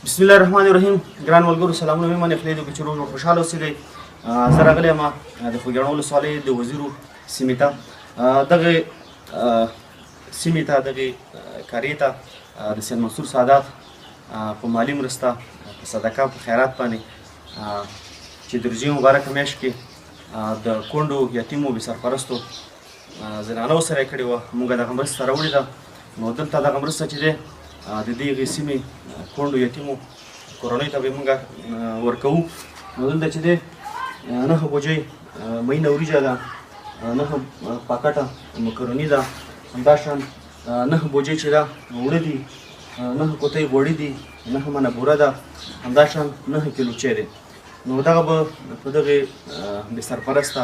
بسم الله الرحمن الرحیم. ګران ملګرو سلامونه مې منې خلې د بچرو خوشاله اوسئ. زه راغلی یم د خوږیاڼو ولسوالۍ د وزیرو سیمې ته، دغه سیمې ته دغه قریې ته د سید منصور سادات په مالي مرسته په صدقه په خیرات باندې چې د روژې مبارکه میاشت کې د کونډو یتیمو بې سرپرستو زنانو سره یې کړې وه، موږ دغه مرسته راوړې ده. نو دلته دغه مرسته چې دی د دغې سیمې کونډو یتیمو کورنیو ته به موږ ورکوو. نو دلته چې دی 9 بوجۍ مینه وریجه ده، 9 پاکټه مکروني ده، همداشان 9 بوجۍ چې ده اوړه دي، 9 کوتۍ غوړي دي، 9 منه بوره ده، همداشان 9 کیلو چای دی. نو دغه به په دغې بې سرپرسته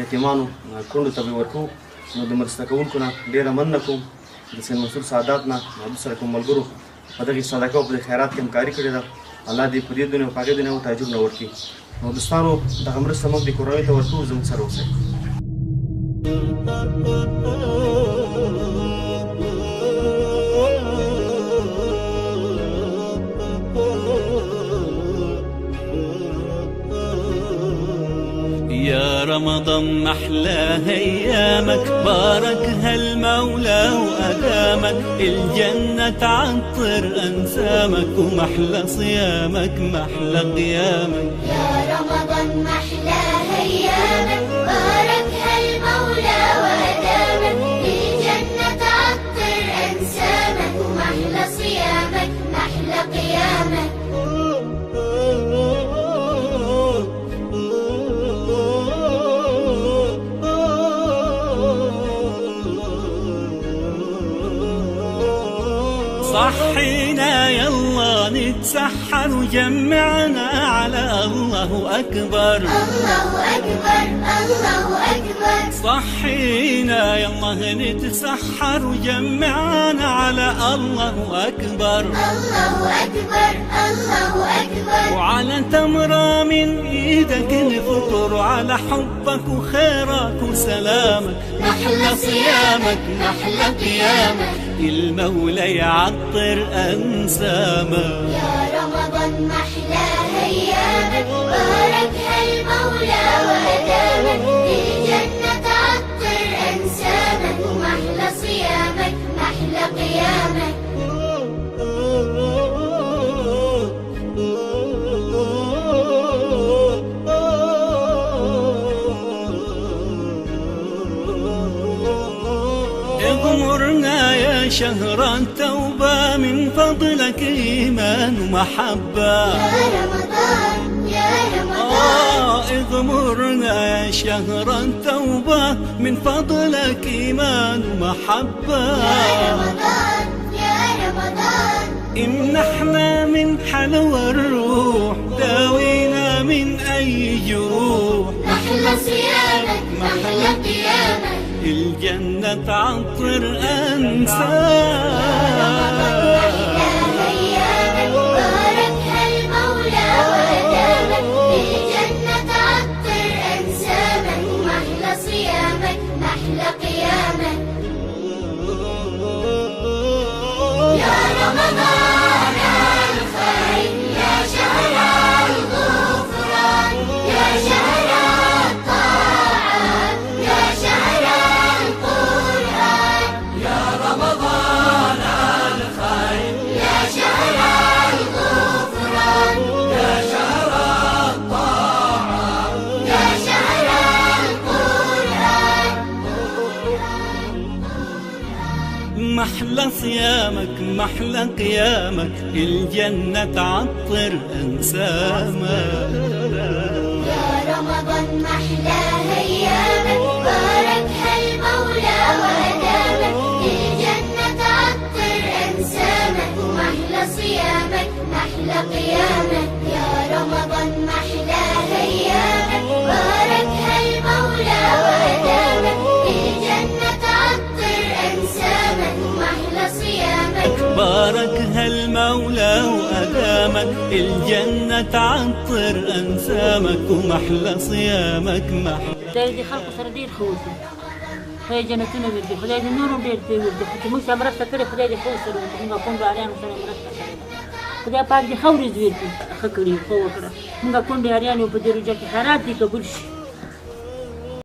یتیمانو کونډو ته به ورکوو. نو د مرسته کوونکو نه ډېره مننه کوم، د سید منصور سادات نه سره کوم ملګرو په دغې صدقه او په دې خیرات کې همکاري کړې ده. الله دې په دې دنیا او په هغې دنیا ورته اجرونه ورکړي. نو دوستانو دغه مرسته موږ د کورنیو ته ورکوو، زموږ سره اوسئ. يا رمضان محلى ايامك، باركها المولى وادامك، الجنة تعطر انسامك، ومحلى صيامك محلى قيامك. يا رمضان محلى ايامك، باركها المولى وادامك، الجنة تعطر انسامك، ومحلى صيامك محلى قيامك. صحينا يلا نتسحر وجمعنا على الله أكبر، الله أكبر الله أكبر. صحينا يلا نتسحر وجمعنا على الله أكبر، الله أكبر الله أكبر. وعلى تمرة من إيدك نفطر، على حبك وخيرك وسلامك، محلى صيامك محلى قيامك، المولى يعطر أنسامك. يا رمضان محلى ايامك، باركها المولى وادامك، الجنة تعطر انسامك، ومحلى صيامك محلى قيامك. اغمرنا يا شهر التوبة، من فضلك إيمان ومحبة. يا رمضان يا رمضان. اغمرنا يا شهر التوبة، من فضلك إيمان ومحبة. يا رمضان يا رمضان. امنحنا من حلوى الروح، داوينا من أي جروح، محلى صيامك محلى قيامك. الجنة تعطر أنسامك. ايامك، باركها المولى وادامك، الجنة تعطر انسامك، ومحلى صيامك محلى قيامك. يا رمضان الخير، يا شهر الغفران، يا شهر الطاعات، يا شهر القرآن. يا رمضان الخير، يا شهر الغفران، يا شهر الطاعات، يا شهر القرآن. محلى صيامك محلى قيامك، الجنة تعطر أنسامك. يا رمضان محلى ايامك، باركها المولى وادامك، الجنة تعطر انسامك، ومحلى صيامك محلى قيامك. يا رمضان محلى ايامك، باركها المولى وادامك، الجنة تعطر انسامك، ومحلى صيامك. باركها المولى وأدامك، الجنة تعطر أنسامك، ومحلى صيامك محلى. خدای دې خلکو سره ډېر ښه وکړي، خدای جنتونه ورکړي، خدای دې نور هم ډېر ورکړي چې موږ سره مرسته کړې، خدای دې ښه وسره وکړي، موږ کونډو اریانو سره مرسته کړې ده. خدای پاک دې خاورې زویر کړي ښه کړي ښه وکړه مونږ کونډې اریان یو په دې روژه کې خیرات دې قبول شي